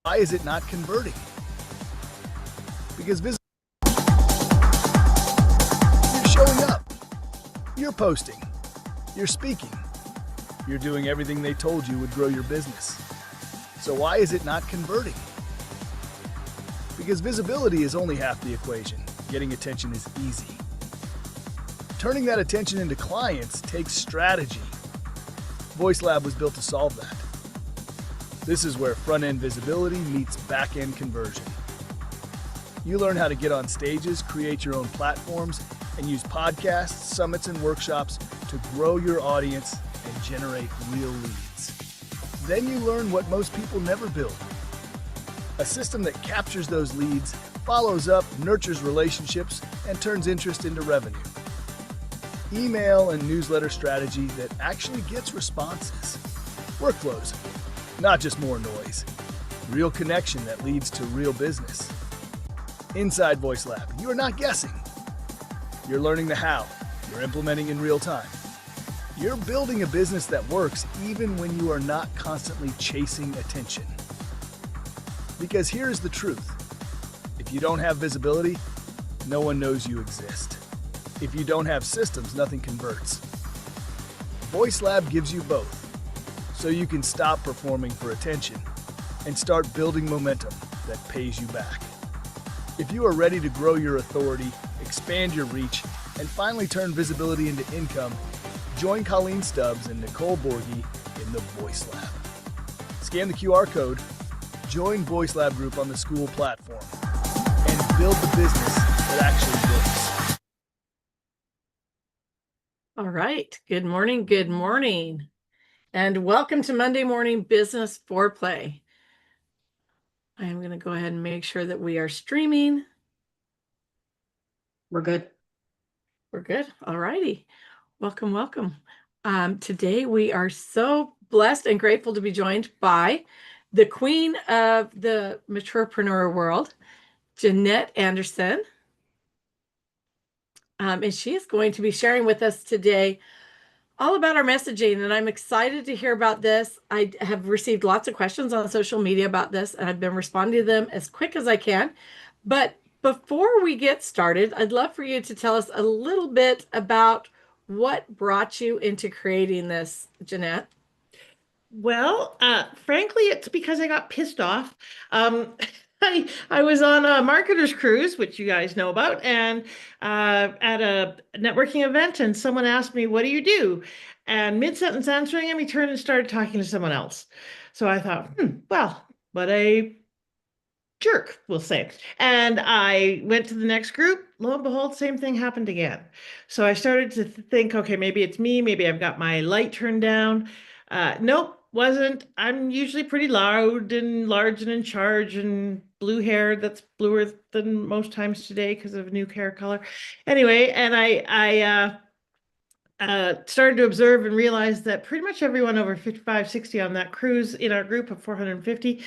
Why is it not converting? Because you're showing up, you're posting, you're speaking, you're doing everything they told you would grow your business. So why is it not converting? Because visibility is only half the equation. Getting attention is easy. Turning that attention into clients takes strategy. VoiceLab was built to solve that. This is where front-end visibility meets back-end conversion. You learn how to get on stages, create your own platforms, and use podcasts, summits, and workshops to grow your audience and generate real leads. Then you learn what most people never build. A system that captures those leads, follows up, nurtures relationships, and turns interest into revenue. Email and newsletter strategy that actually gets responses. Workflows, not just more noise. Real connection that leads to real business. Inside VoiceLab, you are not guessing. You're learning the how. You're implementing in real time. You're building a business that works even when you are not constantly chasing attention. Because here's the truth. If you don't have visibility, no one knows you exist. If you don't have systems, nothing converts. VoiceLab gives you both, so you can stop performing for attention and start building momentum that pays you back. If you are ready to grow your authority, expand your reach, and finally turn visibility into income, join Colleen Stubbs and Nicole Borghi in the VoiceLab. Scan the QR code, join VoiceLab Group on the school platform, and build the business that actually works. All right. Good morning. Good morning. And welcome to Monday Morning Business Foreplay. I am going to go ahead and make sure that we are streaming. We're good. We're good. All righty. Welcome, welcome. Today we are so blessed and grateful to be joined by the queen of the maturepreneur world, Jannette Anderson. And she is going to be sharing with us today all about our messaging, and I'm excited to hear about this. I have received lots of questions on social media about this, and I've been responding to them as quick as I can. But before we get started, I'd love for you to tell us a little bit about what brought you into creating this, Jannette. Well, frankly, it's because I got pissed off. I was on a marketer's cruise, which you guys know about, and at a networking event, and someone asked me, "What do you do?" And mid-sentence answering him, he turned and started talking to someone else. So I thought, well, what a jerk, we'll say. And I went to the next group. Lo and behold, same thing happened again. So I started to think, okay, maybe it's me. Maybe I've got my light turned down. Nope, wasn't. I'm usually pretty loud and large and in charge and blue hair that's bluer than most times today because of new hair color. Anyway, and I started to observe and realize that pretty much everyone over 55, 60 on that cruise in our group of 450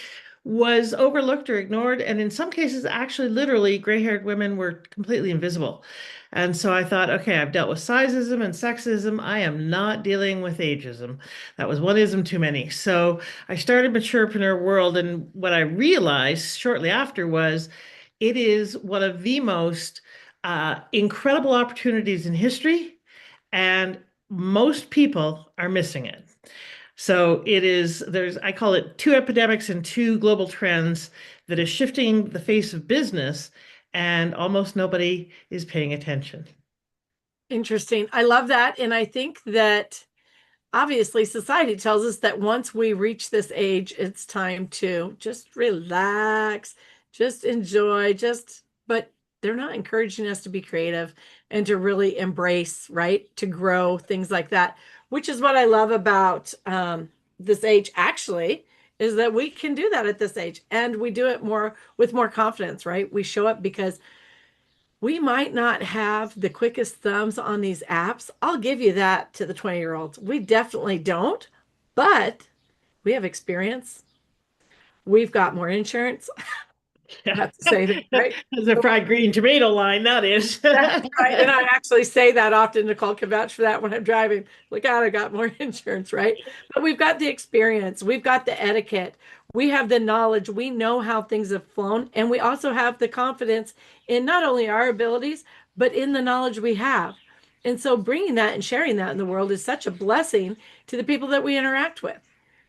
was overlooked or ignored. And in some cases, actually, literally, gray-haired women were completely invisible. And so I thought, okay, I've dealt with sizeism and sexism. I am not dealing with ageism. That was one ism too many. So I started Maturepreneur World. And what I realized shortly after was it is one of the most incredible opportunities in history. And most people are missing it. So I call it two epidemics and two global trends that is shifting the face of business, and almost nobody is paying attention. Interesting. I love that. And I think that obviously society tells us that once we reach this age, it's time to just relax, just enjoy, but they're not encouraging us to be creative and to really embrace, right? To grow, things like that, which is what I love about this age, actually, is that we can do that at this age, and we do it with more confidence, right? We show up because we might not have the quickest thumbs on these apps. I'll give you that to the 20-year-olds. We definitely don't, but we have experience. We've got more insurance. I have to say that, right? That's a fried green tomato line, that is. That's right. And I actually say that often. Nicole can vouch for that when I'm driving. Look out, I got more insurance, right? But we've got the experience, we've got the etiquette, we have the knowledge, we know how things have flown, and we also have the confidence in not only our abilities, but in the knowledge we have. And so bringing that and sharing that in the world is such a blessing to the people that we interact with.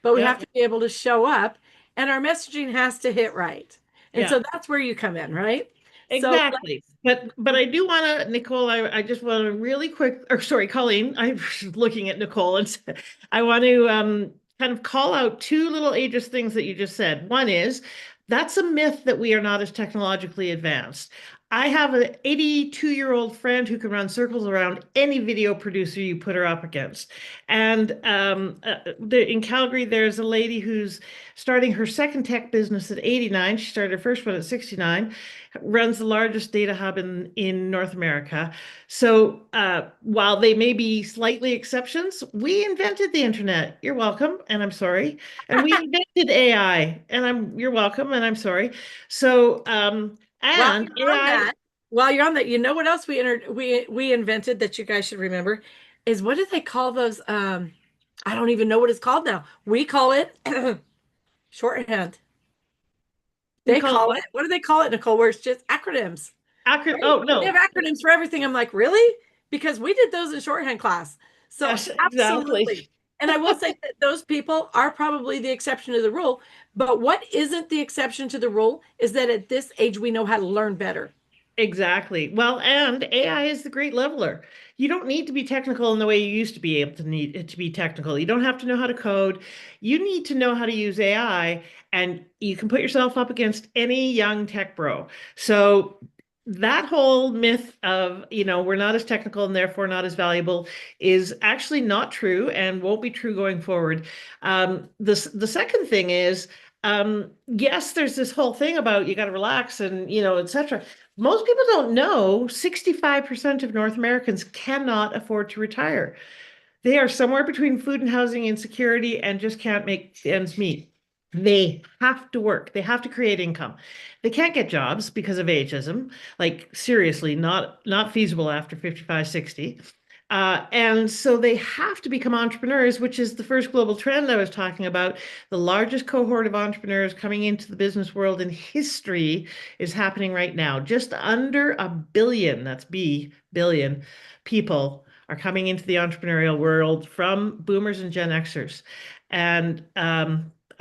But we have Yeah, to be able to show up, and our messaging has to hit right. And yeah. so that's where you come in, right? So Exactly. But I do want to, Nicole, I just want to really quick, or sorry, Colleen, I'm looking at Nicole and I want to kind of call out two little ageist things that you just said. One is that's a myth that we are not as technologically advanced. I have an 82-year-old friend who can run circles around any video producer you put her up against. And in Calgary, there's a lady who's starting her second tech business at 89. She started her first one at 69, runs the largest data hub in North America. So while they may be slightly exceptions, we invented the internet. You're welcome, and I'm sorry. And we invented AI, and you're welcome, and I'm sorry. So while and you're on AI. that, while you're on that, you know what else we invented that you guys should remember is what do they call those? I don't even know what it's called now. We call it shorthand. We They call it call what? it, what do they call it, Nicole? Where it's just acronyms, right? Oh They have no. acronyms for everything. I'm like, really? Because we did those in shorthand class. So Yes, absolutely. exactly. And I will say that those people are probably the exception to the rule. But what isn't the exception to the rule is that at this age, we know how to learn better. Exactly. Well, and AI is the great leveler. You don't need to be technical in the way you used to be able to need it to be technical. You don't have to know how to code. You need to know how to use AI, and you can put yourself up against any young tech bro. So that whole myth of, we're not as technical and therefore not as valuable is actually not true and won't be true going forward. The second thing is, yes, there's this whole thing about you got to relax and, etc. Most people don't know 65% of North Americans cannot afford to retire. They are somewhere between food and housing insecurity and just can't make ends meet. They have to work. They have to create income. They can't get jobs because of ageism. Like seriously, not feasible after 55, 60. And so they have to become entrepreneurs, which is the first global trend I was talking about. The largest cohort of entrepreneurs coming into the business world in history is happening right now. Just under a billion, that's billion people are coming into the entrepreneurial world from boomers and Gen Xers. And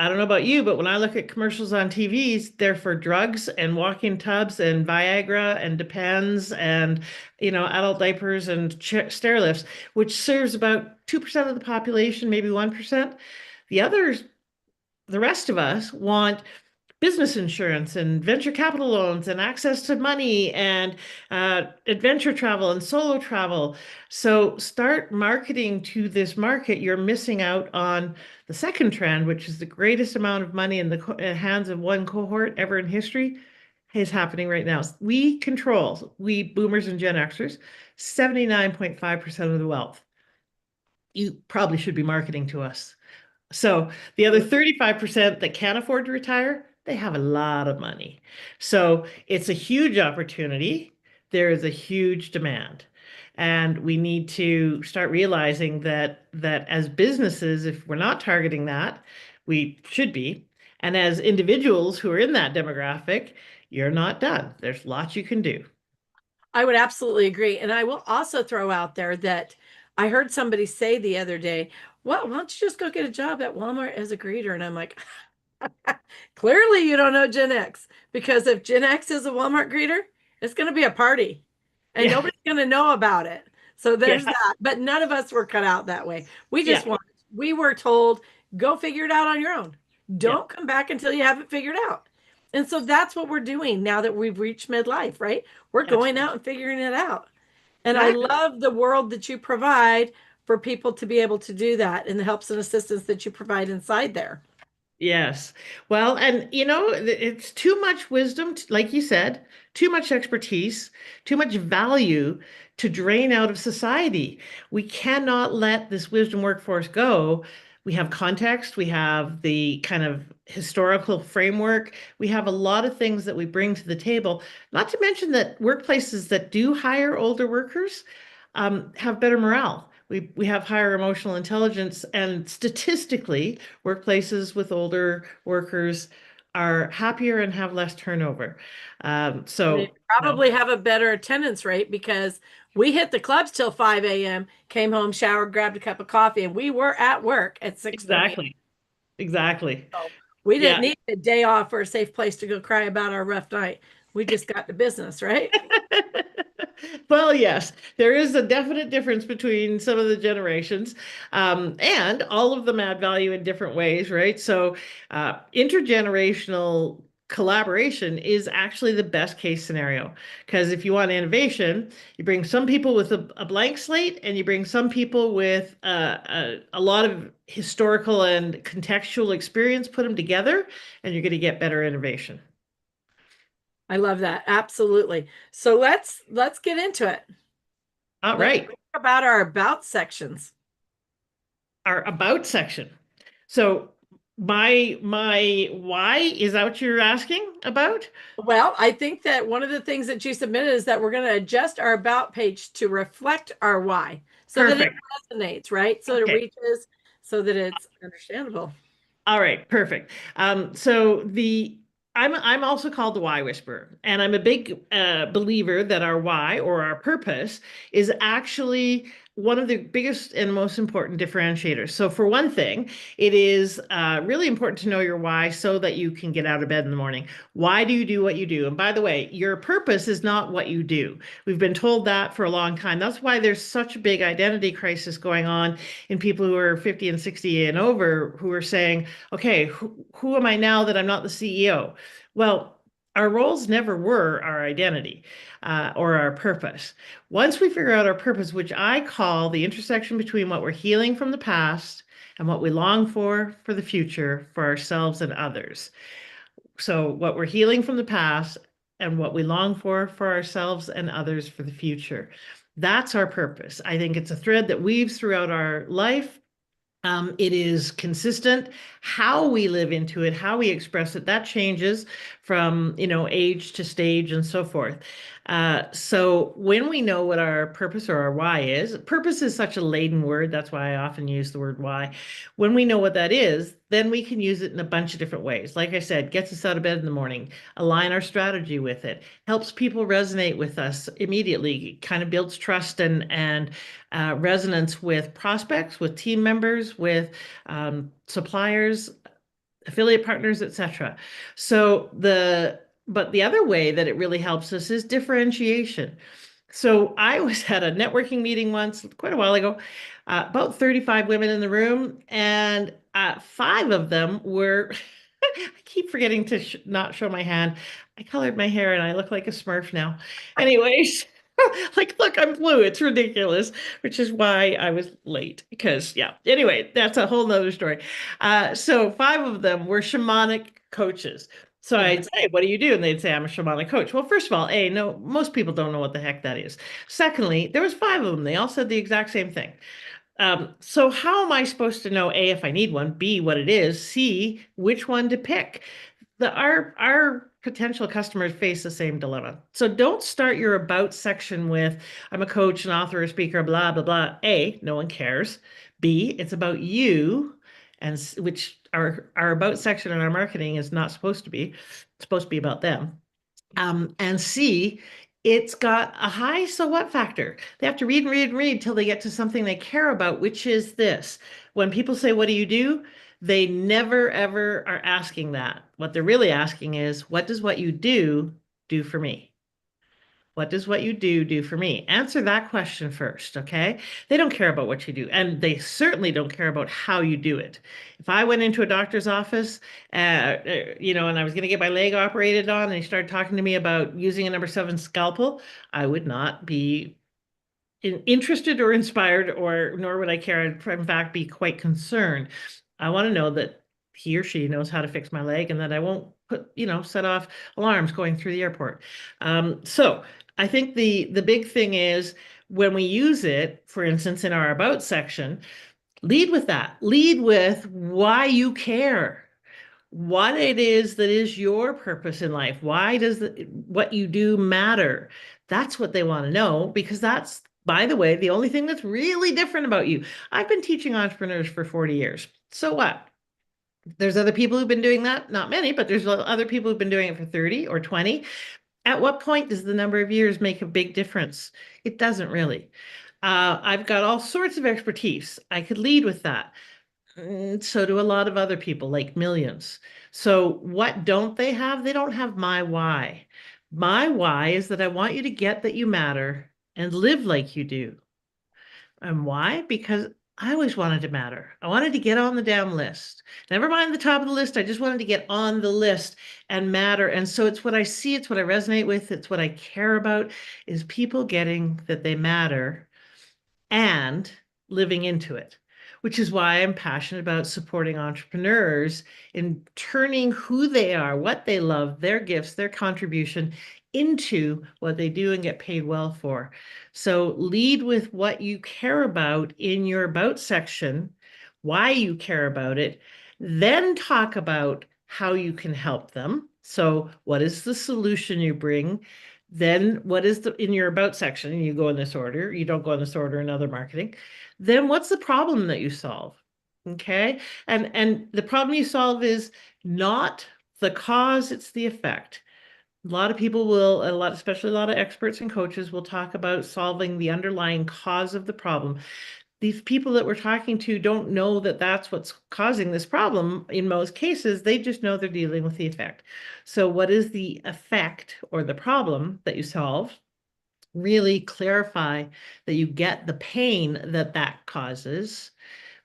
I don't know about you, but when I look at commercials on TVs, they're for drugs and walk-in tubs and Viagra and Depends and, adult diapers and stair lifts, which serves about 2% of the population, maybe 1%. The others, the rest of us want business insurance and venture capital loans and access to money and adventure travel and solo travel. So start marketing to this market. You're missing out on the second trend, which is the greatest amount of money in the hands of one cohort ever in history is happening right now. We boomers and Gen Xers, 79.5% of the wealth. You probably should be marketing to us. So the other 35% that can't afford to retire, they have a lot of money. So it's a huge opportunity. There is a huge demand. And we need to start realizing that as businesses, if we're not targeting that, we should be. And as individuals who are in that demographic, you're not done. There's lots you can do. I would absolutely agree. And I will also throw out there that I heard somebody say the other day, well, why don't you just go get a job at Walmart as a greeter? And I'm like, clearly you don't know Gen X, because if Gen X is a Walmart greeter, it's going to be a party and Yeah. nobody's going to know about it. So Yeah. there's that. But none of us were cut out that way. Yeah. We were told, go figure it out on your own. Yeah. Don't come back until you have it figured out. And so that's what we're doing now that we've reached midlife, right? We're Yes. going out and figuring it out. And I Exactly. love the world that you provide for people to be able to do that and the helps and assistance that you provide inside there. Yes. Well, and it's too much wisdom, like you said, too much expertise, too much value to drain out of society. We cannot let this wisdom workforce go. We have context, we have the kind of historical framework, we have a lot of things that we bring to the table, not to mention that workplaces that do hire older workers have better morale. We have higher emotional intelligence, and statistically, workplaces with older workers are happier and have less turnover. They probably have a better attendance rate because we hit the clubs till 5 a.m., came home, showered, grabbed a cup of coffee, and we were at work at 6:30. Exactly. So we didn't Yeah. need a day off or a safe place to go cry about our rough night. We just got to business, right? Well, yes, there is a definite difference between some of the generations, and all of them add value in different ways, right? So, intergenerational collaboration is actually the best case scenario because if you want innovation, you bring some people with a blank slate and you bring some people with a lot of historical and contextual experience, put them together, and you're going to get better innovation. I love that. Absolutely. So let's get into it. All Let's right. talk about our about sections. Our about section. So my why, is that what you're asking about? Well, I think that one of the things that you submitted is that we're going to adjust our about page to reflect our why so that it Perfect. resonates, right? So that it Okay. reaches, so that it's understandable. All right, perfect. So I'm also called the why whisperer, and I'm a big believer that our why or our purpose is actually one of the biggest and most important differentiators. So for one thing, it is really important to know your why so that you can get out of bed in the morning. Why do you do what you do? And by the way, your purpose is not what you do. We've been told that for a long time. That's why there's such a big identity crisis going on in people who are 50 and 60 and over who are saying, okay, who am I now that I'm not the CEO? Well, our roles never were our identity or our purpose. Once we figure out our purpose, which I call the intersection between what we're healing from the past and what we long for the future for ourselves and others. So, what we're healing from the past and what we long for ourselves and others for the future. That's our purpose. I think it's a thread that weaves throughout our life. It is consistent. How we live into it, how we express it, that changes from, age to stage and so forth. So when we know what our purpose or our why is, purpose is such a laden word. That's why I often use the word why. When we know what that is, then we can use it in a bunch of different ways. Like I said, gets us out of bed in the morning, align our strategy with it, helps people resonate with us immediately, kind of builds trust and resonance with prospects, with team members, with suppliers, affiliate partners, etc. But the other way that it really helps us is differentiation. So I was at a networking meeting once, quite a while ago, about 35 women in the room, and five of them were, I keep forgetting to not show my hand. I colored my hair and I look like a Smurf now. Anyways, like, look, I'm blue. It's ridiculous, which is why I was late. Because, yeah, anyway, that's a whole nother story. So five of them were shamanic coaches. So I'd say, what do you do? And they'd say, I'm a shamanic coach. Well, first of all, no, most people don't know what the heck that is. Secondly, there was five of them. They all said the exact same thing. So how am I supposed to know, A, if I need one, B, what it is, C, which one to pick? Our potential customers face the same dilemma. So don't start your about section with, I'm a coach, an author, a speaker, blah, blah, blah. A, no one cares. B, it's about you, and which our about section in our marketing is not supposed to be. It's supposed to be about them. And C, it's got a high so what factor. They have to read and read and read till they get to something they care about, which is this. When people say, what do you do? They never, ever are asking that. What they're really asking is, what does what you do for me? What does what you do for me? Answer that question first, okay? They don't care about what you do, and they certainly don't care about how you do it. If I went into a doctor's office, and I was going to get my leg operated on, and he started talking to me about using a number 7 scalpel, I would not be interested or inspired, or nor would I care. I'd, in fact, be quite concerned. I want to know that he or she knows how to fix my leg and that I won't set off alarms going through the airport. So I think the big thing is when we use it, for instance, in our about section, Lead with that. Lead with why you care, what it is that is your purpose in life. Why does what you do matter? That's what they want to know, because that's, by the way, the only thing that's really different about you. I've been teaching entrepreneurs for 40 years. So what? There's other people who've been doing that, not many, but there's other people who've been doing it for 30 or 20. At what point does the number of years make a big difference? It doesn't really. I've got all sorts of expertise. I could lead with that. So do a lot of other people, like millions. So what don't they have? They don't have my why. My why is that I want you to get that you matter and live like you do. And why? Because I always wanted to matter. I wanted to get on the damn list. Never mind the top of the list. I just wanted to get on the list and matter. And so it's what I see, it's what I resonate with, it's what I care about, is people getting that they matter and living into it, which is why I'm passionate about supporting entrepreneurs in turning who they are, what they love, their gifts, their contribution into what they do and get paid well for. So lead with what you care about in your about section, why you care about it, then talk about how you can help them. So what is the solution you bring? Then what is in your about section? You go in this order. You don't go in this order in other marketing. Then what's the problem that you solve? Okay. And the problem you solve is not the cause, it's the effect. A lot of people will, especially a lot of experts and coaches will talk about solving the underlying cause of the problem. These people that we're talking to don't know that that's what's causing this problem. In most cases, they just know they're dealing with the effect. So what is the effect or the problem that you solve? Really clarify that you get the pain that that causes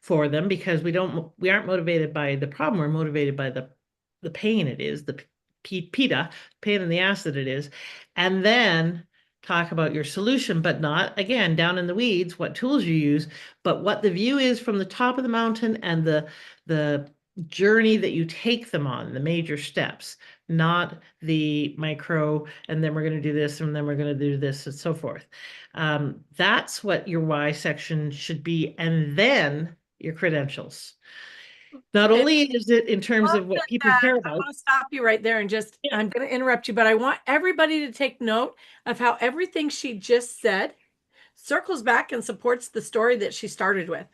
for them, because we aren't motivated by the problem. We're motivated by the pain it is, the PITA, pain in the ass that it is. And then talk about your solution, but not, again, down in the weeds, what tools you use, but what the view is from the top of the mountain and the journey that you take them on, the major steps, not the micro, and then we're going to do this, and then we're going to do this, and so forth. That's what your why section should be, and then your credentials. Not Okay. only is it in terms of what people care I about. want to stop you right there and just, Yeah. I'm going to interrupt you, but I want everybody to take note of how everything she just said circles back and supports the story that she started with.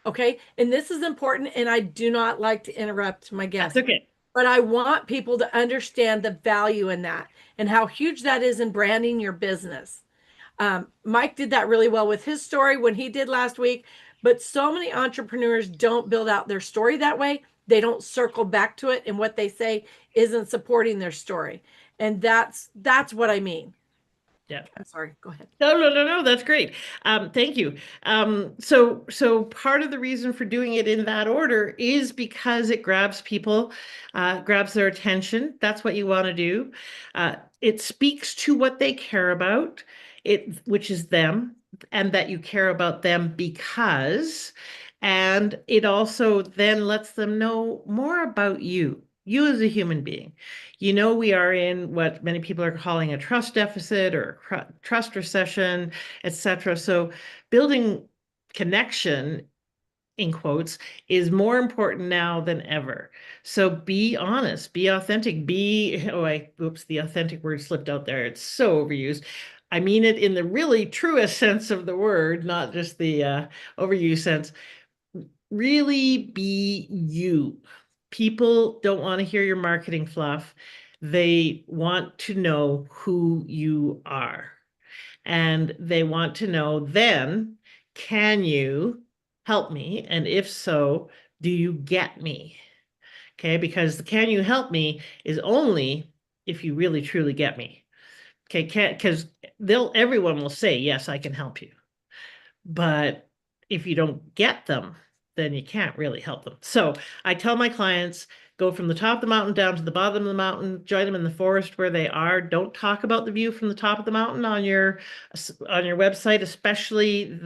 Okay. And this is important. And I do not like to interrupt my guests. That's okay. But I want people to understand the value in that and how huge that is in branding your business. Mike did that really well with his story when he did last week. But so many entrepreneurs don't build out their story that way. They don't circle back to it, and what they say isn't supporting their story. And that's what I mean. Yeah. I'm sorry. Go ahead. No. That's great. Thank you. So part of the reason for doing it in that order is because it grabs people, grabs their attention. That's what you want to do. It speaks to what they care about, which is them, and that you care about them because, and it also then lets them know more about you as a human being. You know, we are in what many people are calling a trust deficit or a trust recession, etc. So building connection, in quotes, is more important now than ever. So be honest, be authentic, the authentic word slipped out there. It's so overused. I mean it in the really truest sense of the word, not just the overused sense. Really be you. People don't want to hear your marketing fluff. They want to know who you are. And they want to know then, can you help me? And if so, do you get me? Okay, because the can you help me is only if you really truly get me. Okay, because everyone will say, yes, I can help you. But if you don't get them, then you can't really help them. So I tell my clients, go from the top of the mountain down to the bottom of the mountain, join them in the forest where they are. Don't talk about the view from the top of the mountain on your website, especially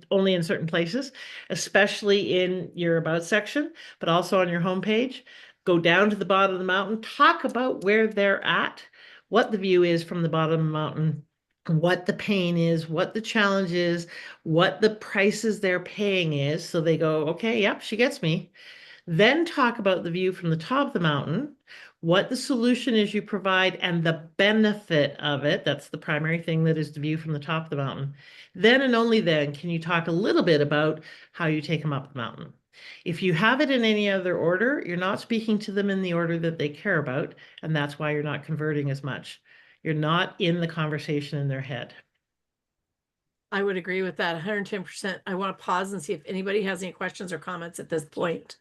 only in certain places, especially in your about section, but also on your homepage. Go down to the bottom of the mountain, talk about where they're at, what the view is from the bottom of the mountain, what the pain is, what the challenge is, what the prices they're paying is. So they go, okay, yep, she gets me. Then talk about the view from the top of the mountain, what the solution is you provide, and the benefit of it. That's the primary thing, that is the view from the top of the mountain. Then and only then can you talk a little bit about how you take them up the mountain. If you have it in any other order, you're not speaking to them in the order that they care about, and that's why you're not converting as much. You're not in the conversation in their head. I would agree with that 110%. I want to pause and see if anybody has any questions or comments at this point.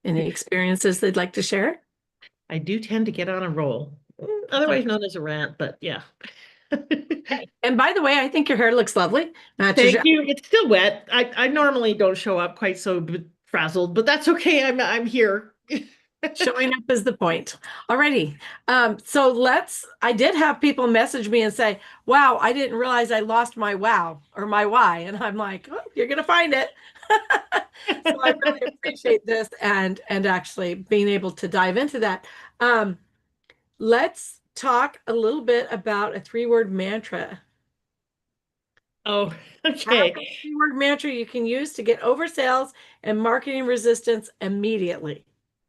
Any experiences they'd like to share? I do tend to get on a roll, otherwise known as a rant, but yeah. And by the way, I think your hair looks lovely. Matches Thank you. It's still wet. I normally don't show up quite so frazzled, but that's okay. I'm here. Showing up is the point. Alrighty. I did have people message me and say, wow, I didn't realize I lost my wow or my why. And I'm like, oh, you're going to find it. So I really appreciate this and actually being able to dive into that. Let's talk a little bit about a 3-word mantra. Oh, Have okay. a 3-word mantra you can use to get over sales and marketing resistance immediately.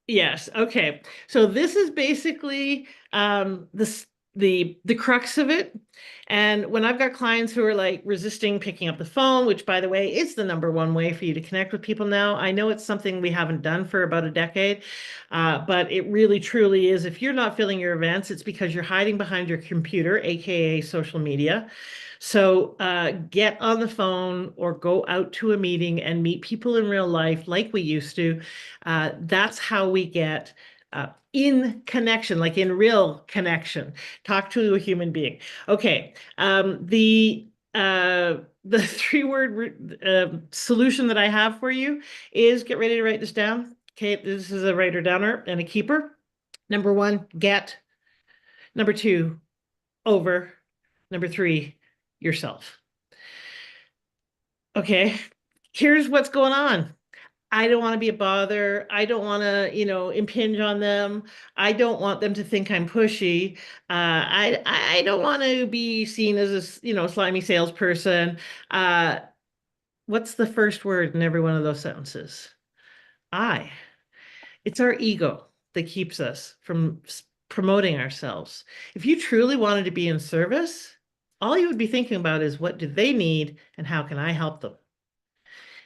Yes. Okay. So this is basically the crux of it. And when I've got clients who are like resisting picking up the phone, which by the way is the #1 way for you to connect with people now. I know it's something we haven't done for about a decade, but it really truly is. If you're not filling your events, it's because you're hiding behind your computer, aka social media. So get on the phone or go out to a meeting and meet people in real life like we used to. That's how we get in connection, like in real connection. Talk to a human being. Okay. The 3-word solution that I have for you is, get ready to write this down. Okay, this is a writer downer and a keeper. #1, get. #2, over. #3, yourself. Okay, here's what's going on. I don't want to be a bother. I don't want to, impinge on them. I don't want them to think I'm pushy. I don't want to be seen as a, slimy salesperson. What's the first word in every one of those sentences? I. It's our ego that keeps us from promoting ourselves. If you truly wanted to be in service, all you would be thinking about is, what do they need and how can I help them?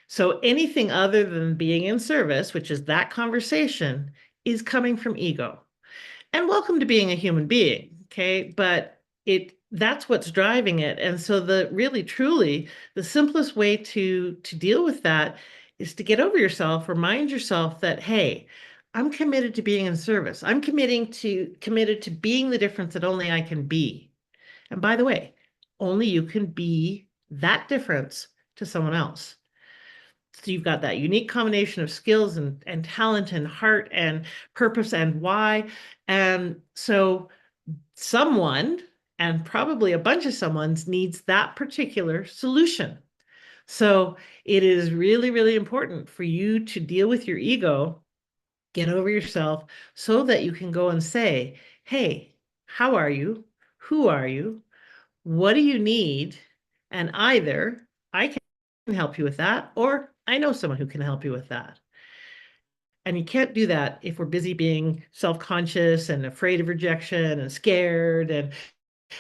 So anything other than being in service, which is that conversation, is coming from ego. And welcome to being a human being, okay? But that's what's driving it. And so the simplest way to deal with that is to get over yourself, remind yourself that, hey, I'm committed to being in service. I'm committed to being the difference that only I can be. And by the way, only you can be that difference to someone else. So you've got that unique combination of skills and talent and heart and purpose and why. And so someone, and probably a bunch of someone's, needs that particular solution. So it is really, really important for you to deal with your ego, get over yourself, so that you can go and say, hey, how are you? Who are you? What do you need? And either I can help you with that, or I know someone who can help you with that. And you can't do that if we're busy being self-conscious and afraid of rejection and scared and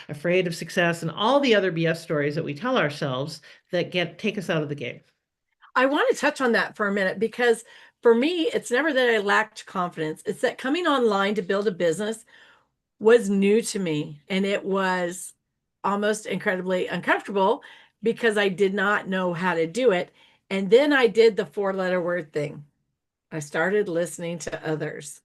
afraid of success and all the other BS stories that we tell ourselves that take us out of the game. I want to touch on that for a minute, because for me, it's never that I lacked confidence. It's that coming online to build a business was new to me, and it was almost incredibly uncomfortable because I did not know how to do it. And then I did the 4-letter word thing. I started listening to others.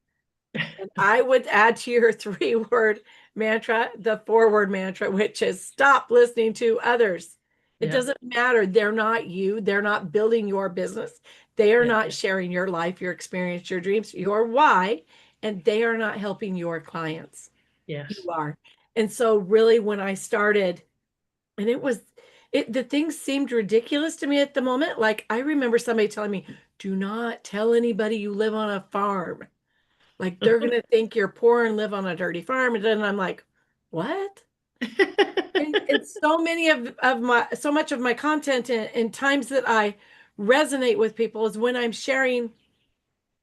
And I would add to your 3-word mantra, the 4-word mantra, which is stop listening to others. It Yeah. doesn't matter. They're not you. They're not building your business. They are Yeah. not sharing your life, your experience, your dreams, your why, and they are not helping your clients. Yes. You are. And so really when I started, and the things seemed ridiculous to me at the moment. Like I remember somebody telling me, do not tell anybody you live on a farm. Like they're going to think you're poor and live on a dirty farm. And then I'm like, what? And so many of my, so much of my content in times that I resonate with people is when I'm sharing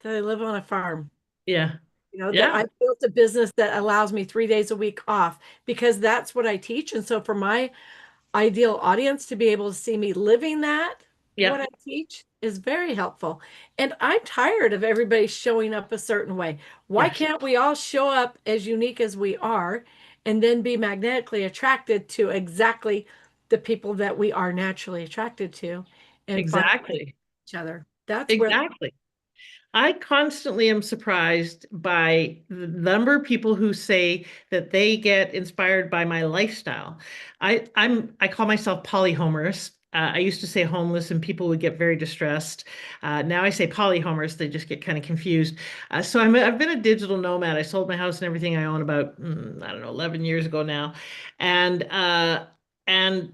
that I live on a farm. Yeah. You know, that Yeah. I built a business that allows me 3 days a week off because that's what I teach. And so for my ideal audience to be able to see me living that, Yeah. what I teach is very helpful. And I'm tired of everybody showing up a certain way. Why Yeah. can't we all show up as unique as we are and then be magnetically attracted to exactly the people that we are naturally attracted to and find Exactly. each other? That's where Exactly. I constantly am surprised by the number of people who say that they get inspired by my lifestyle. I call myself polyhomorous. I used to say homeless and people would get very distressed. Now I say polyhomorous, they just get kind of confused. I've been a digital nomad. I sold my house and everything I own about, I don't know, 11 years ago now. And and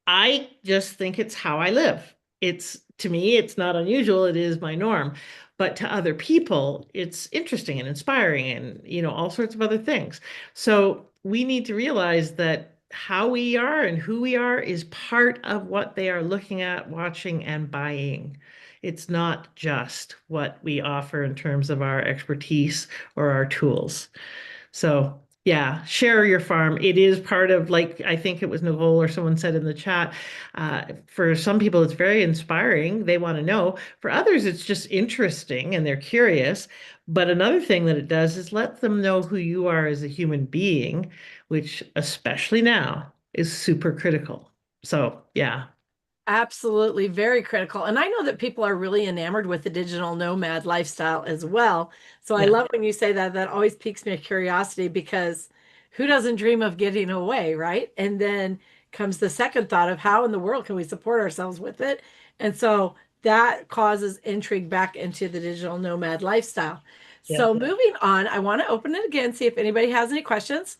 I just think it's how I live. It's to me, it's not unusual. It is my norm. But to other people, it's interesting and inspiring and, all sorts of other things. So we need to realize that how we are and who we are is part of what they are looking at, watching, and buying. It's not just what we offer in terms of our expertise or our tools. So yeah, share your farm. It is part of, like, I think it was Nicole or someone said in the chat, for some people, it's very inspiring. They want to know. For others, it's just interesting and they're curious. But another thing that it does is let them know who you are as a human being, which especially now is super critical. So yeah, absolutely very critical. And I know that people are really enamored with the digital nomad lifestyle as well. So I yeah, love when you say that. That always piques my curiosity because who doesn't dream of getting away, right? And then comes the second thought of how in the world can we support ourselves with it? And so that causes intrigue back into the digital nomad lifestyle. yeah. So moving on, I want to open it again, see if anybody has any questions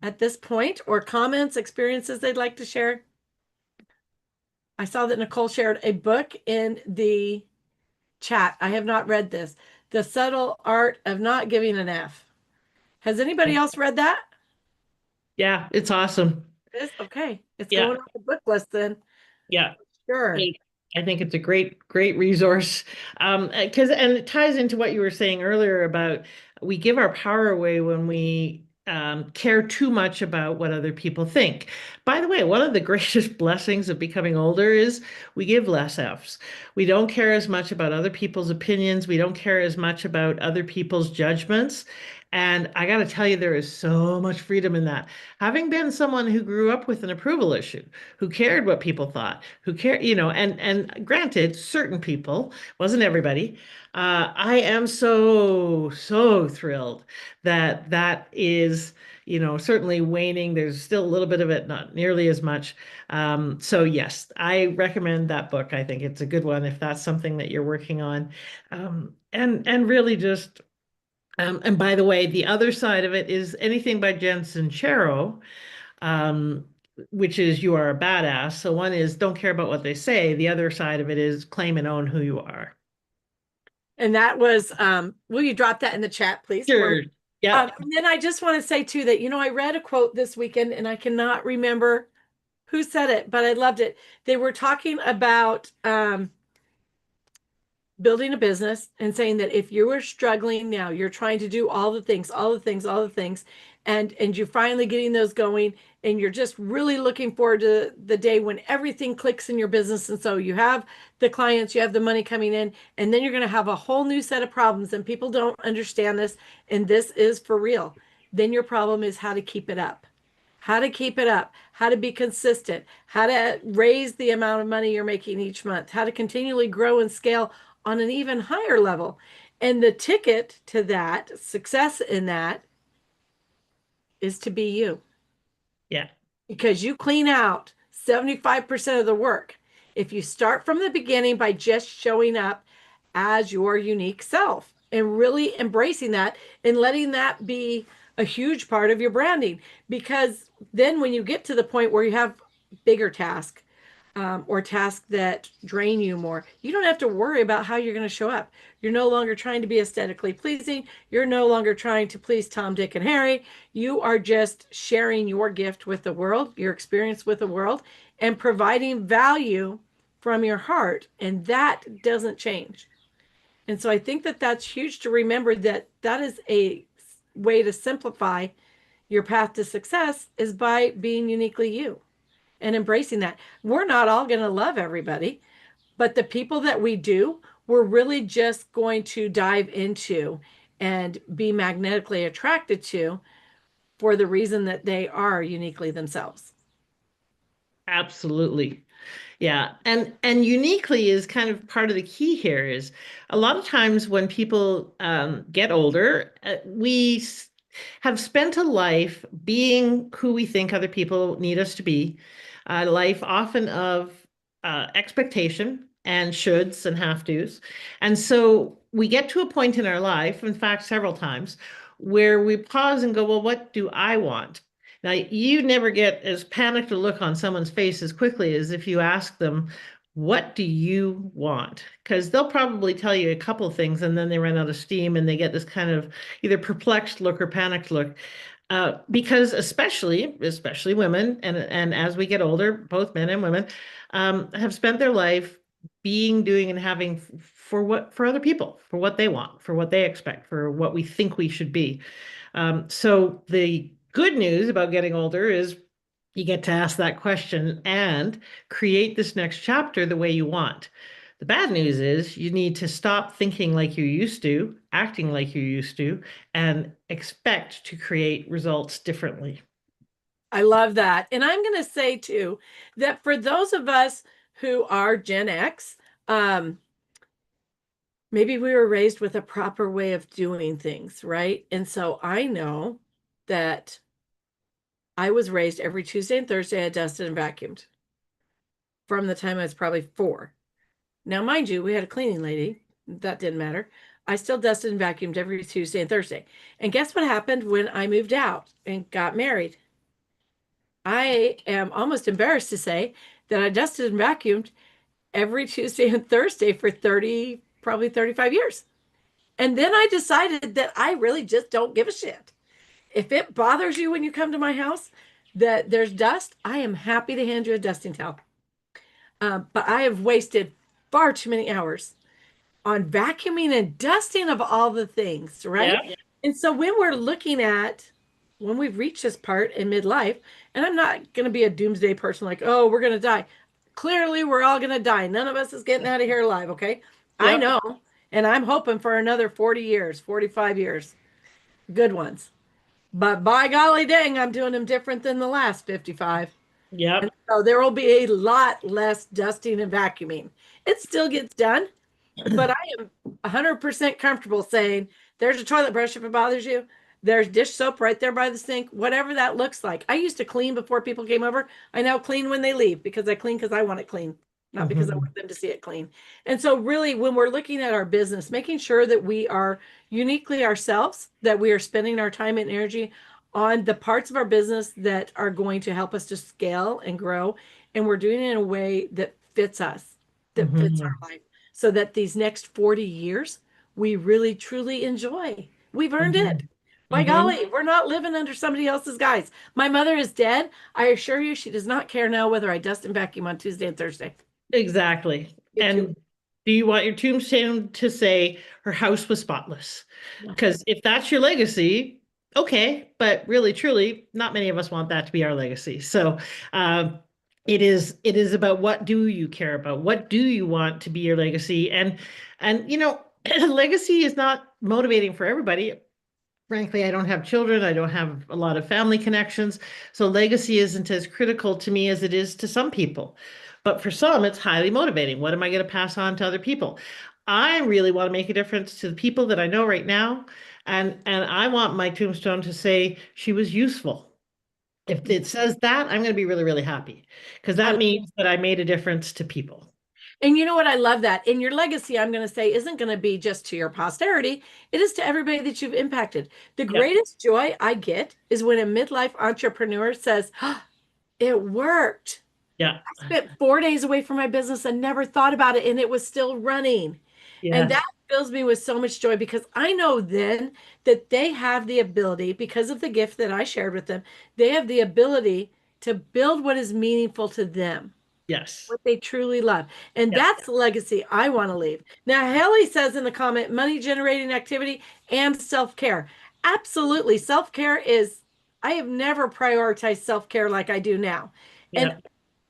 at this point or comments, experiences they'd like to share. I saw that Nicole shared a book in the chat. I have not read this. The Subtle Art of Not Giving an F. Has anybody else read that? Yeah, it's awesome. It is okay. It's Yeah, going on the book list then. yeah. Sure. Hey, I think it's a great resource. Because and it ties into what you were saying earlier about we give our power away when we care too much about what other people think. By the way, one of the greatest blessings of becoming older is we give less Fs. We don't care as much about other people's opinions. We don't care as much about other people's judgments. And I got to tell you, there is so much freedom in that. Having been someone who grew up with an approval issue, who cared what people thought, who cared, and granted, certain people, wasn't everybody. I am so thrilled that that is, certainly waning. There's still a little bit of it, not nearly as much. So yes, I recommend that book. I think it's a good one if that's something that you're working on. And really just and by the way, the other side of it is anything by Jen Sincero, um, which is you are a badass. So one is don't care about what they say. The other side of it is claim and own who you are. And that was, will you drop that in the chat, please? Sure. Yeah. And then I just want to say too that, I read a quote this weekend and I cannot remember who said it, but I loved it. They were talking about building a business and saying that if you are struggling now, you're trying to do all the things, and you're finally getting those going, and you're just really looking forward to the day when everything clicks in your business. And so you have the clients, you have the money coming in, and then you're going to have a whole new set of problems, and people don't understand this, and this is for real. Then your problem is how to keep it up. How to keep it up, how to be consistent, how to raise the amount of money you're making each month, how to continually grow and scale on an even higher level. And the ticket to that, success in that, is to be you. Yeah. Because you clean out 75% of the work. If you start from the beginning by just showing up as your unique self and really embracing that and letting that be a huge part of your branding. Because then when you get to the point where you have bigger tasks, or tasks that drain you more. You don't have to worry about how you're going to show up. You're no longer trying to be aesthetically pleasing. You're no longer trying to please Tom, Dick, and Harry. You are just sharing your gift with the world, your experience with the world, and providing value from your heart. And that doesn't change. And so I think that that's huge to remember, that that is a way to simplify your path to success, is by being uniquely you and embracing that. We're not all going to love everybody, but the people that we do, we're really just going to dive into and be magnetically attracted to, for the reason that they are uniquely themselves. Absolutely. Yeah. And uniquely is kind of part of the key here. Is a lot of times when people get older, have spent a life being who we think other people need us to be, a life often of expectation and shoulds and have tos. And so we get to a point in our life, in fact, several times, where we pause and go, well, what do I want? Now, you never get as panicked a look on someone's face as quickly as if you ask them, what do you want? Because they'll probably tell you a couple of things and then they run out of steam and they get this kind of either perplexed look or panicked look. Because especially women, and as we get older, both men and women have spent their life being, doing, and having for other people, for what they want, for what they expect, for what we think we should be. So the good news about getting older is you get to ask that question and create this next chapter the way you want. The bad news is you need to stop thinking like you used to, acting like you used to, and expect to create results differently. I love that. And I'm going to say too, that for those of us who are Gen X, maybe we were raised with a proper way of doing things, right? And so I know that I was raised every Tuesday and Thursday I dusted and vacuumed from the time I was probably 4. Now, mind you, we had a cleaning lady. That didn't matter. I still dusted and vacuumed every Tuesday and Thursday. And guess what happened when I moved out and got married? I am almost embarrassed to say that I dusted and vacuumed every Tuesday and Thursday for 30, probably 35 years. And then I decided that I really just don't give a shit. If it bothers you when you come to my house that there's dust, I am happy to hand you a dusting towel. But I have wasted far too many hours on vacuuming and dusting, of all the things, right? Yeah. And so when we've reached this part in midlife, and I'm not going to be a doomsday person like, oh, we're going to die. Clearly, we're all going to die. None of us is getting out of here alive, okay? I Yep. know, and I'm hoping for another 40 years, 45 years, good ones. But by golly dang, I'm doing them different than the last 55. Yep. And so there will be a lot less dusting and vacuuming. It still gets done, but I am 100% comfortable saying there's a toilet brush if it bothers you. There's dish soap right there by the sink, whatever that looks like. I used to clean before people came over. I now clean when they leave, because I clean because I want it clean, not because I want them to see it clean. And so really, when we're looking at our business, making sure that we are uniquely ourselves, that we are spending our time and energy on the parts of our business that are going to help us to scale and grow. And we're doing it in a way that fits us, that fits our life, so that these next 40 years, we really, truly enjoy. We've earned it. By golly, we're not living under somebody else's guise. My mother is dead. I assure you, she does not care now whether I dust and vacuum on Tuesday and Thursday. Exactly. Me And too. do you want your tombstone to say her house was spotless? No. Because if that's your legacy, okay, but really, truly, not many of us want that to be our legacy. So it is about, what do you care about? What do you want to be your legacy? And legacy is not motivating for everybody. Frankly, I don't have children. I don't have a lot of family connections. So legacy isn't as critical to me as it is to some people. But for some, it's highly motivating. What am I going to pass on to other people? I really want to make a difference to the people that I know right now. And I want my tombstone to say she was useful. If it says that, I'm going to be really, really happy, because I that means that I made a difference to people. And you know what? I love that. And your legacy, I'm going to say, isn't going to be just to your posterity. It is to everybody that you've impacted. The Yep. greatest joy I get is when a midlife entrepreneur says, oh, it worked. Yeah. I spent 4 days away from my business and never thought about it, and it was still running. And Yes. that fills me with so much joy because I know then that they have the ability, because of the gift that I shared with them, they have the ability to build what is meaningful to them, Yes. what they truly love. And Yeah. that's the legacy I want to leave. Now, Haley says in the comment, money generating activity and self care. Absolutely. Self care is, I have never prioritized self care like I do now. And Yeah.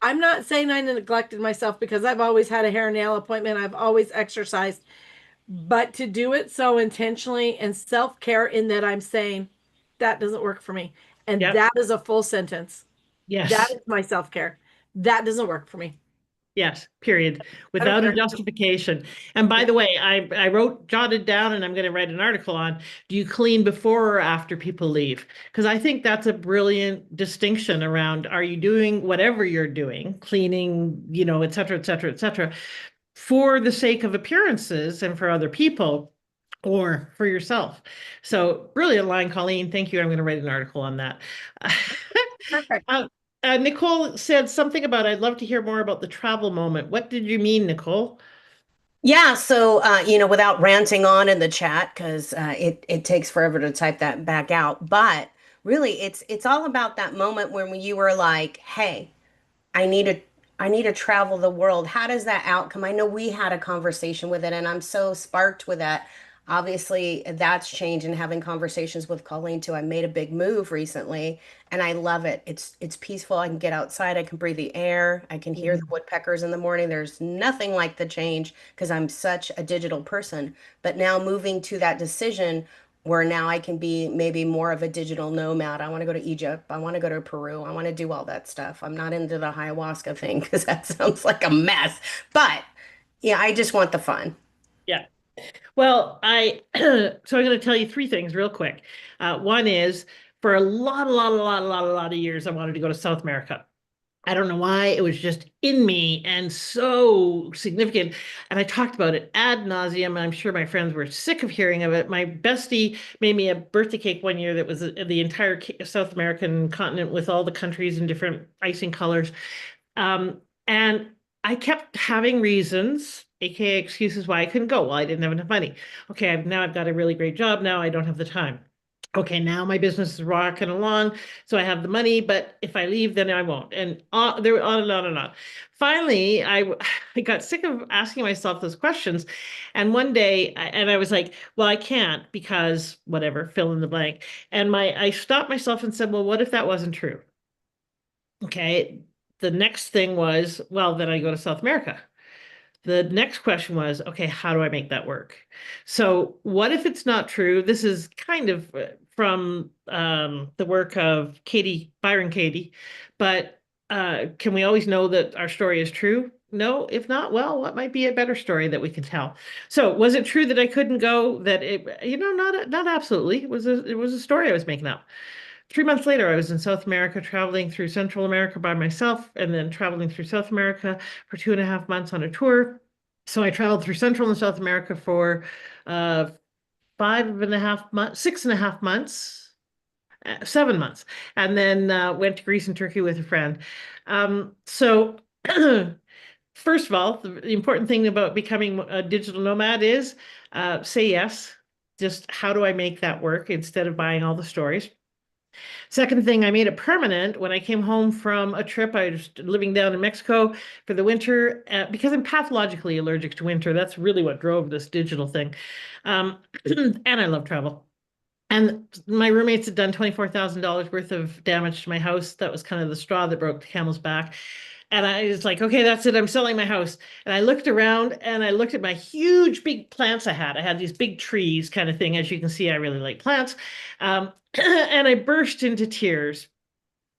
I'm not saying I neglected myself because I've always had a hair and nail appointment. I've always exercised, but to do it so intentionally and self care in that I'm saying that doesn't work for me. And Yeah. that is a full sentence. That Yes. is my self care. That doesn't work for me. Yes, period. I don't Without a care. justification. And by Yeah. the way, I wrote, jotted down, and I'm going to write an article on, do you clean before or after people leave? Because I think that's a brilliant distinction around, are you doing whatever you're doing, cleaning, et cetera, et cetera, et cetera, for the sake of appearances and for other people, or for yourself? So brilliant line, Colleen. Thank you. I'm going to write an article on that. Perfect. Uh, Nicole said something about, I'd love to hear more about the travel moment. What did you mean, Nicole? Yeah, so without ranting on in the chat because it takes forever to type that back out. But really, it's all about that moment when you were like, "Hey, I need to I need to travel the world." How does that outcome? I know we had a conversation with it, and I'm so sparked with that. Obviously, that's changed and having conversations with Colleen too. I made a big move recently, and I love it. It's peaceful. I can get outside, I can breathe the air, I can hear the Mhm. woodpeckers in the morning. There's nothing like the change because I'm such a digital person. But now moving to that decision where now I can be maybe more of a digital nomad. I want to go to Egypt. I want to go to Peru. I want to do all that stuff. I'm not into the ayahuasca thing because that sounds like a mess. But yeah, I just want the fun. Yeah. Well, so I'm going to tell you three things real quick. One is, for a lot of years, I wanted to go to South America. I don't know why, it was just in me and so significant. And I talked about it ad nauseum. I'm sure my friends were sick of hearing of it. My bestie made me a birthday cake one year that was the entire South American continent with all the countries in different icing colors. And I kept having reasons, aka excuses, why I couldn't go. Well, I didn't have enough money. Okay, now I've got a really great job. Now I don't have the time. Okay, now my business is rocking along, so I have the money, but if I leave, then I won't. And there on and on and on. Finally, I got sick of asking myself those questions. And one day, and I was like, well, I can't because whatever, fill in the blank. And I stopped myself and said, well, what if that wasn't true? Okay. The next thing was, well, then I go to South America. The next question was, okay, how do I make that work? So what if it's not true? This is kind of from the work of Byron Katie, but can we always know that our story is true? No, if not, well, what might be a better story that we can tell? So was it true that I couldn't go? That not absolutely. It was a story I was making up. 3 months later, I was in South America, traveling through Central America by myself, and then traveling through South America for 2.5 months on a tour. So I traveled through Central and South America for 5.5 months, 6.5 months, 7 months, and then went to Greece and Turkey with a friend. So first of all, the important thing about becoming a digital nomad is say yes. Just how do I make that work instead of buying all the stories? Second thing, I made it permanent when I came home from a trip. I was living down in Mexico for the winter because I'm pathologically allergic to winter. That's really what drove this digital thing. And I love travel. And my roommates had done $24,000 worth of damage to my house. That was kind of the straw that broke the camel's back. And I was like, okay, that's it. I'm selling my house. And I looked around and I looked at my huge, big plants I had. I had these big trees kind of thing. As you can see, I really like plants. And I burst into tears.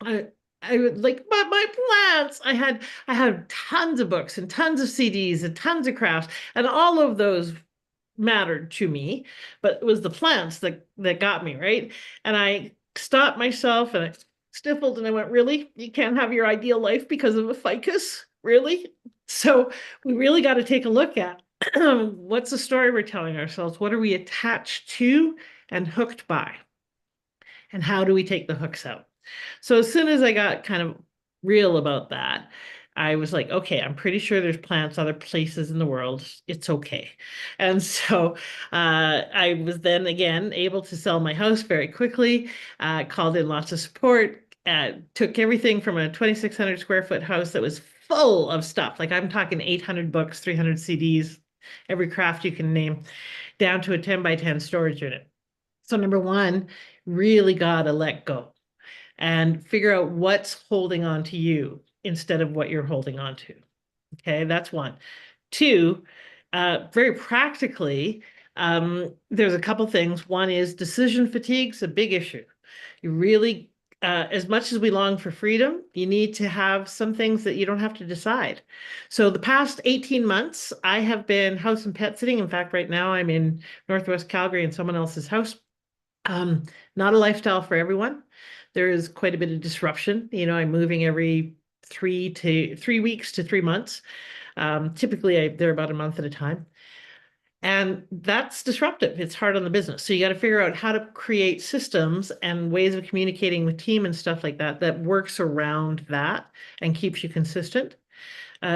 I, I would like, but my plants. I had tons of books and tons of CDs and tons of crafts, and all of those mattered to me, but it was the plants that got me, right? And I stopped myself and I sniffled and I went, really? You can't have your ideal life because of a ficus? Really? So we really got to take a look at what's the story we're telling ourselves? What are we attached to and hooked by? And how do we take the hooks out? So as soon as I got kind of real about that, I was like, okay, I'm pretty sure there's plants other places in the world. It's okay. And so I was then again able to sell my house very quickly, called in lots of support, took everything from a 2,600 square foot house that was full of stuff. Like I'm talking 800 books, 300 CDs, every craft you can name, down to a 10 by 10 storage unit. So number one, really got to let go and figure out what's holding on to you instead of what you're holding on to. Okay, that's one. Two, very practically, there's a couple things. One is decision fatigue is a big issue. You really, as much as we long for freedom, you need to have some things that you don't have to decide. So the past 18 months, I have been house and pet sitting. In fact, right now I'm in Northwest Calgary in someone else's house. Not a lifestyle for everyone. There is quite a bit of disruption. You know, I'm moving every 3 weeks to 3 months. Typically, they're about a month at a time. And that's disruptive. It's hard on the business. So you got to figure out how to create systems and ways of communicating with team and stuff like that that works around that and keeps you consistent.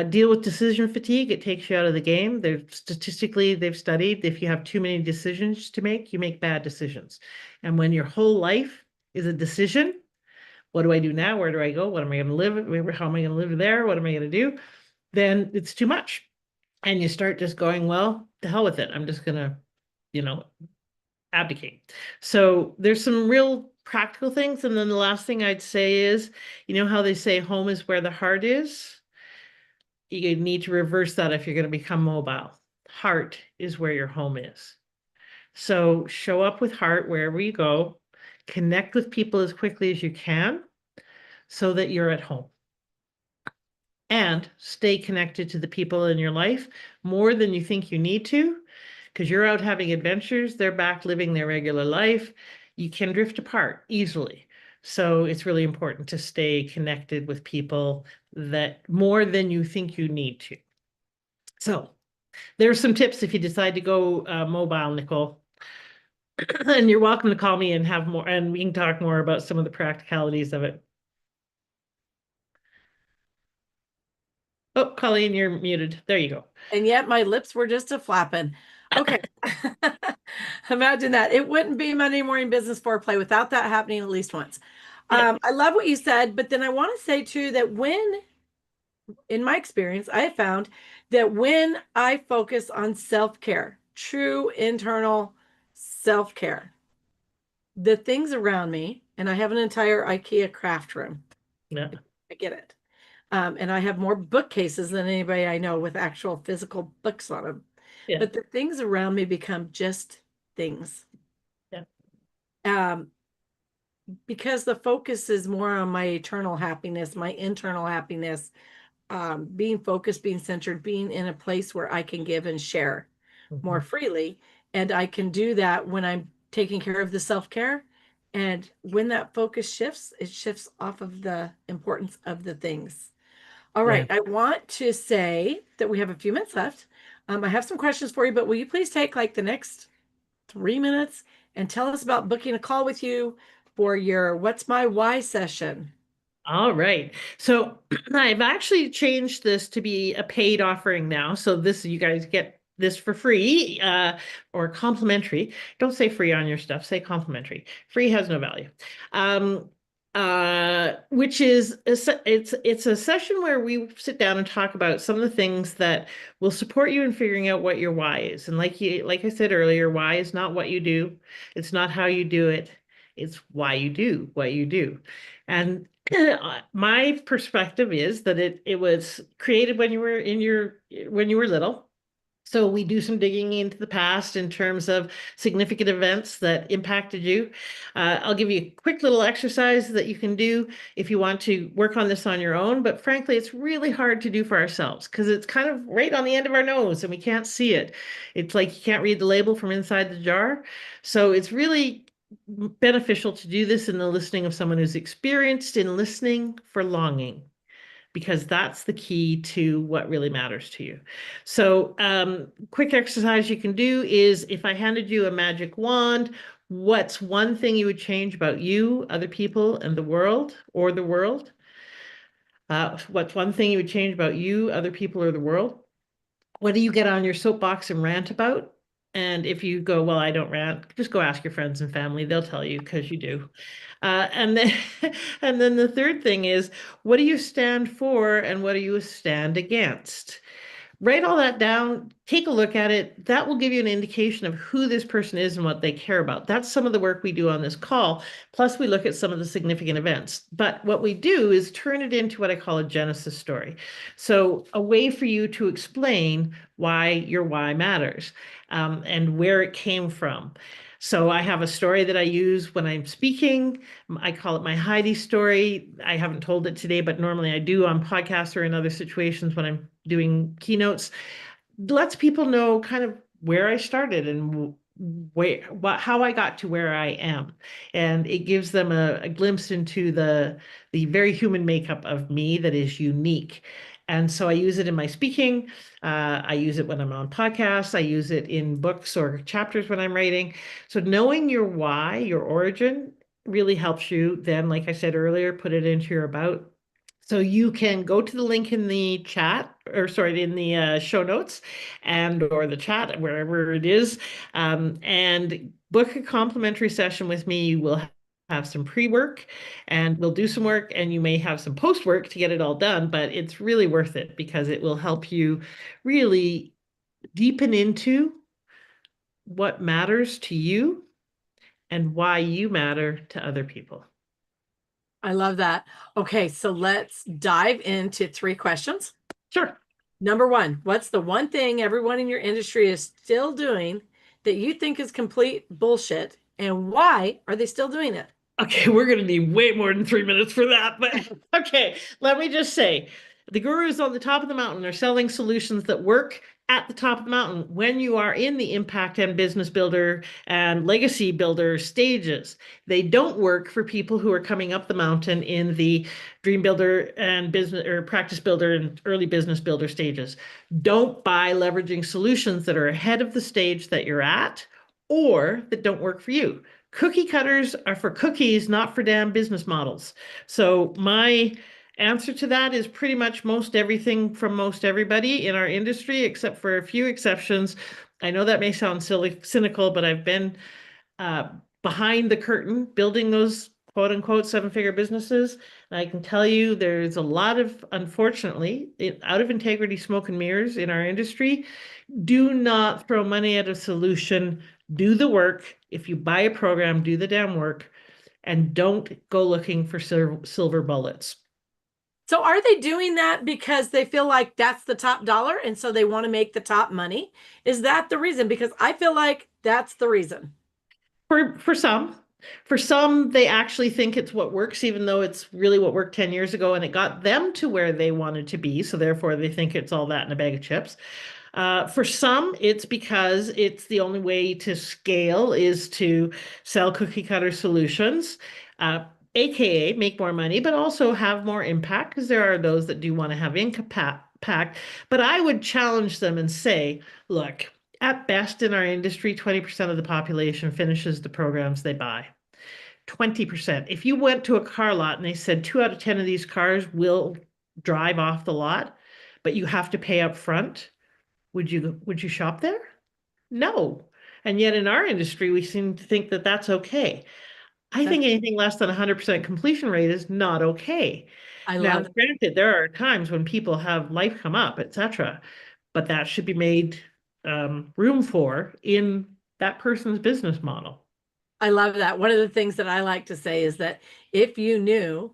Deal with decision fatigue. It takes you out of the game. They've studied if you have too many decisions to make, you make bad decisions. And when your whole life is a decision, what do I do now? Where do I go? What am I going to live? How am I going to live there? What am I going to do? Then it's too much. And you start just going, well, to hell with it. I'm just going to, abdicate. So there's some real practical things. And then the last thing I'd say is, you know how they say home is where the heart is? You need to reverse that if you're going to become mobile. Heart is where your home is. So show up with heart wherever you go, connect with people as quickly as you can so that you're at home. And stay connected to the people in your life more than you think you need to, because you're out having adventures, they're back living their regular life. You can drift apart easily. So it's really important to stay connected with people that more than you think you need to. So there's some tips if you decide to go mobile, Nicole. And you're welcome to call me and have more, and we can talk more about some of the practicalities of it. Oh, Colleen, you're muted. There you go. And yet my lips were just a flapping. Okay. Imagine that. It wouldn't be Monday Morning Business Foreplay without that happening at least once. Yeah. I love what you said, but then I want to say too that in my experience, I have found that when I focus on self-care, true internal self-care, the things around me, and I have an entire IKEA craft room. Yeah. I get it. And I have more bookcases than anybody I know with actual physical books on them. Yeah. But the things around me become just things. Yeah. Because the focus is more on my eternal happiness, my internal happiness, being focused, being centered, being in a place where I can give and share more freely. And I can do that when I'm taking care of the self-care. And when that focus shifts, it shifts off of the importance of the things. All right. I want to say that we have a few minutes left. I have some questions for you, but will you please take like the next 3 minutes and tell us about booking a call with you for your What's My Why session? All right. So I've actually changed this to be a paid offering now. So you guys get this for free or complimentary. Don't say free on your stuff, say complimentary. Free has no value. Which is it's a session where we sit down and talk about some of the things that will support you in figuring out what your why is. And like I said earlier, why is not what you do. It's not how you do it. It's why you do what you do. And my perspective is that it was created when you were little. So we do some digging into the past in terms of significant events that impacted you. I'll give you a quick little exercise that you can do if you want to work on this on your own. But frankly, it's really hard to do for ourselves because it's kind of right on the end of our nose and we can't see it. It's like you can't read the label from inside the jar. So it's really beneficial to do this in the listening of someone who's experienced in listening for longing, because that's the key to what really matters to you. So quick exercise you can do is, if I handed you a magic wand, what's one thing you would change about you, other people, and the world, or the world? What's one thing you would change about you, other people, or the world? What do you get on your soapbox and rant about? And if you go, well, I don't rant, just go ask your friends and family. They'll tell you because you do. And then, and then the third thing is, what do you stand for and what do you stand against? Write all that down, take a look at it. That will give you an indication of who this person is and what they care about. That's some of the work we do on this call. Plus, we look at some of the significant events. But what we do is turn it into what I call a Genesis story. So, a way for you to explain why your why matters, and where it came from. So I have a story that I use when I'm speaking. I call it my Heidi story. I haven't told it today, but normally I do on podcasts or in other situations when I'm doing keynotes. Lets people know kind of where I started and how I got to where I am. And it gives them a glimpse into the very human makeup of me that is unique. And so I use it in my speaking. I use it when I'm on podcasts. I use it in books or chapters when I'm writing. So knowing your why, your origin, really helps you then, like I said earlier, put it into your about. So you can go to the link in the chat, or sorry, in the show notes or the chat, wherever it is, and book a complimentary session with me. You will have some pre-work and we'll do some work, and you may have some post-work to get it all done, but it's really worth it because it will help you really deepen into what matters to you and why you matter to other people. I love that. Okay, so let's dive into 3 questions. Sure. Number 1, what's the one thing everyone in your industry is still doing that you think is complete bullshit, and why are they still doing it? Okay, we're going to need way more than 3 minutes for that, but okay, let me just say, the gurus on the top of the mountain are selling solutions that work at the top of the mountain when you are in the impact and business builder and legacy builder stages. They don't work for people who are coming up the mountain in the dream builder and business or practice builder and early business builder stages. Don't buy leveraging solutions that are ahead of the stage that you're at or that don't work for you. Cookie cutters are for cookies, not for damn business models. So my answer to that is pretty much most everything from most everybody in our industry, except for a few exceptions. I know that may sound silly, cynical, but I've been behind the curtain building those quote unquote 7-figure businesses. And I can tell you there's a lot of, unfortunately, out of integrity smoke and mirrors in our industry. Do not throw money at a solution. Do the work. If you buy a program, do the damn work, and don't go looking for silver bullets. So are they doing that because they feel like that's the top dollar and so they want to make the top money? Is that the reason? Because I feel like that's the reason. For some, they actually think it's what works, even though it's really what worked 10 years ago and it got them to where they wanted to be. So therefore they think it's all that in a bag of chips. For some, it's because it's the only way to scale is to sell cookie cutter solutions, AKA make more money, but also have more impact, because there are those that do want to have impact. But I would challenge them and say, look, at best in our industry, 20% of the population finishes the programs they buy. 20%. If you went to a car lot and they said 2 out of 10 of these cars will drive off the lot, but you have to pay up front, would you shop there? No. And yet in our industry, we seem to think that that's okay. I think anything less than 100% completion rate is not okay. Now, granted, there are times when people have life come up, etc., but that should be made room for in that person's business model. I love that. One of the things that I like to say is that if you knew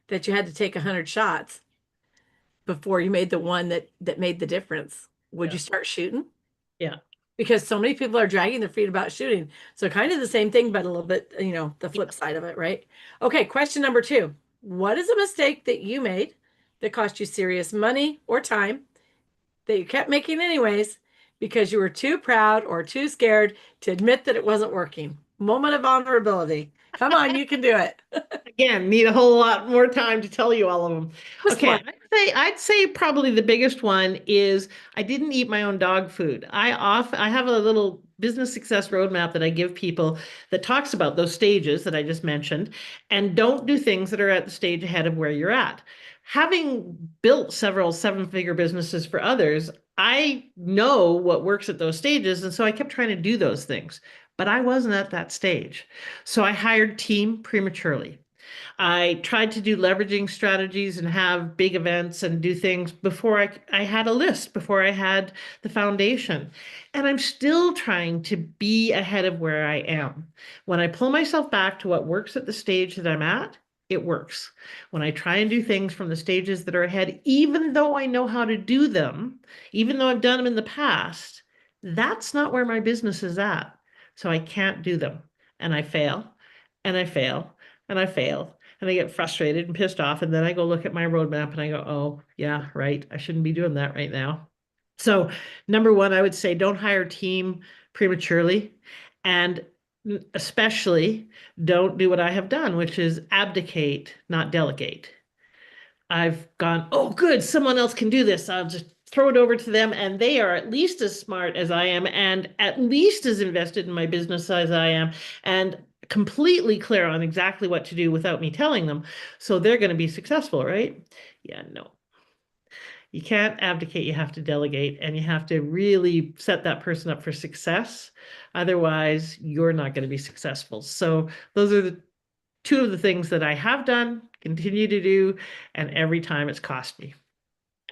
that you had to take 100 shots before you made the one that made the difference, would you start shooting? Yeah. Because so many people are dragging their feet about shooting. So kind of the same thing, but a little bit, the flip side of it, right? Okay, question number 2. What is a mistake that you made that cost you serious money or time that you kept making anyways because you were too proud or too scared to admit that it wasn't working? Moment of vulnerability. Come on, you can do it. Again, need a whole lot more time to tell you all of them. Okay, I'd say probably the biggest one is I didn't eat my own dog food. I have a little business success roadmap that I give people that talks about those stages that I just mentioned, and don't do things that are at the stage ahead of where you're at. having built several seven-figure businesses for others, I know what works at those stages. And so I kept trying to do those things, but I wasn't at that stage. So I hired team prematurely. I tried to do leveraging strategies and have big events and do things before I had a list, before I had the foundation. And I'm still trying to be ahead of where I am. When I pull myself back to what works at the stage that I'm at, it works. When I try and do things from the stages that are ahead, even though I know how to do them, even though I've done them in the past, that's not where my business is at. So I can't do them. And I fail, and I fail, and I fail. And I get frustrated and pissed off. And then I go look at my roadmap and I go, oh, yeah, right. I shouldn't be doing that right now. So, number one, I would say don't hire a team prematurely. And especially don't do what I have done, which is abdicate, not delegate. I've gone, oh, good, someone else can do this. I'll just throw it over to them. And they are at least as smart as I am and at least as invested in my business as I am. And completely clear on exactly what to do without me telling them. So they're going to be successful, right? Yeah, no. You can't abdicate, you have to delegate, and you have to really set that person up for success. Otherwise, you're not going to be successful. So those are the two of the things that I have done, continue to do, and every time it's cost me.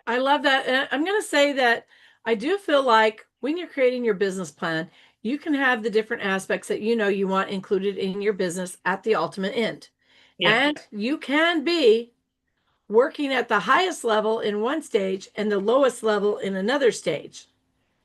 I love that. And I'm going to say that I do feel like when you're creating your business plan, you can have the different aspects that you want included in your business at the ultimate end. Yeah. And you can be working at the highest level in one stage and the lowest level in another stage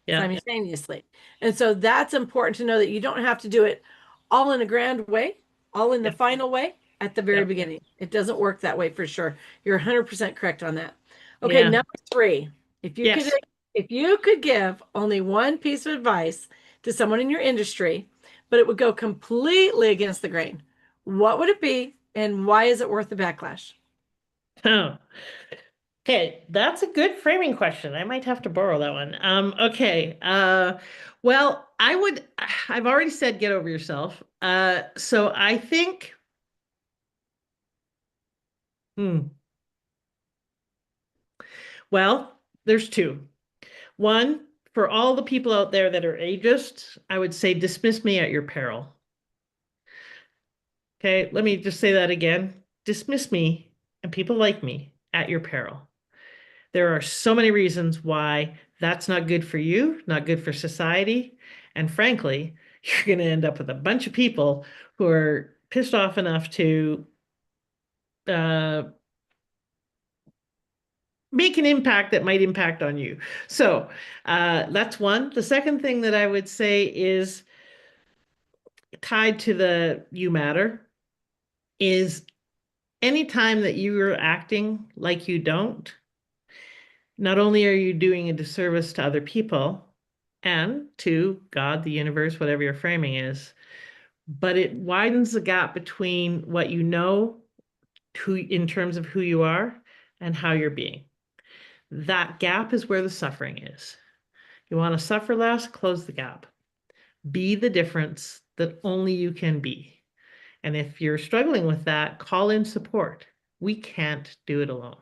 simultaneously. And so that's important to know that you don't have to do it all in a grand way, all in the final way at the very beginning. It doesn't work that way for sure. You're 100% correct on that. Okay, number 3. If you could give only one piece of advice to someone in your industry, but it would go completely against the grain, what would it be and why is it worth the backlash? Oh, okay. That's a good framing question. I might have to borrow that one. Okay. Well, I've already said get over yourself. So I think, well, there's two. One, for all the people out there that are ageist, I would say dismiss me at your peril. Okay, let me just say that again. Dismiss me and people like me at your peril. There are so many reasons why that's not good for you, not good for society. And frankly, you're going to end up with a bunch of people who are pissed off enough to make an impact that might impact on you. So that's one. The second thing that I would say is tied to the you matter is anytime that you are acting like you don't, not only are you doing a disservice to other people and to God, the universe, whatever your framing is, but it widens the gap between what you know in terms of who you are and how you're being. That gap is where the suffering is. You want to suffer less, close the gap. Be the difference that only you can be. And if you're struggling with that, call in support. We can't do it alone.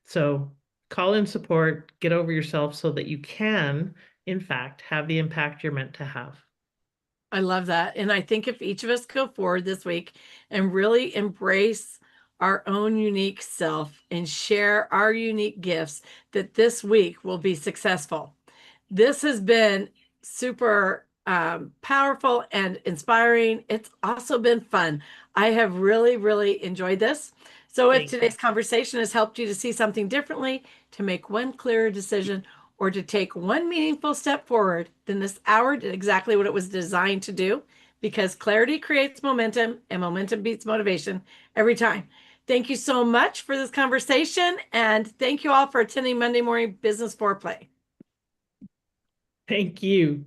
So call in support, get over yourself so that you can, in fact, have the impact you're meant to have. I love that. And I think if each of us go forward this week and really embrace our own unique self and share our unique gifts, that this week will be successful. This has been super powerful and inspiring. It's also been fun. I have really, really enjoyed this. So if today's conversation has helped you to see something differently, to make one clearer decision, or to take one meaningful step forward, then this hour did exactly what it was designed to do, because clarity creates momentum and momentum beats motivation every time. Thank you so much for this conversation, and thank you all for attending Monday Morning Business Foreplay. Thank you.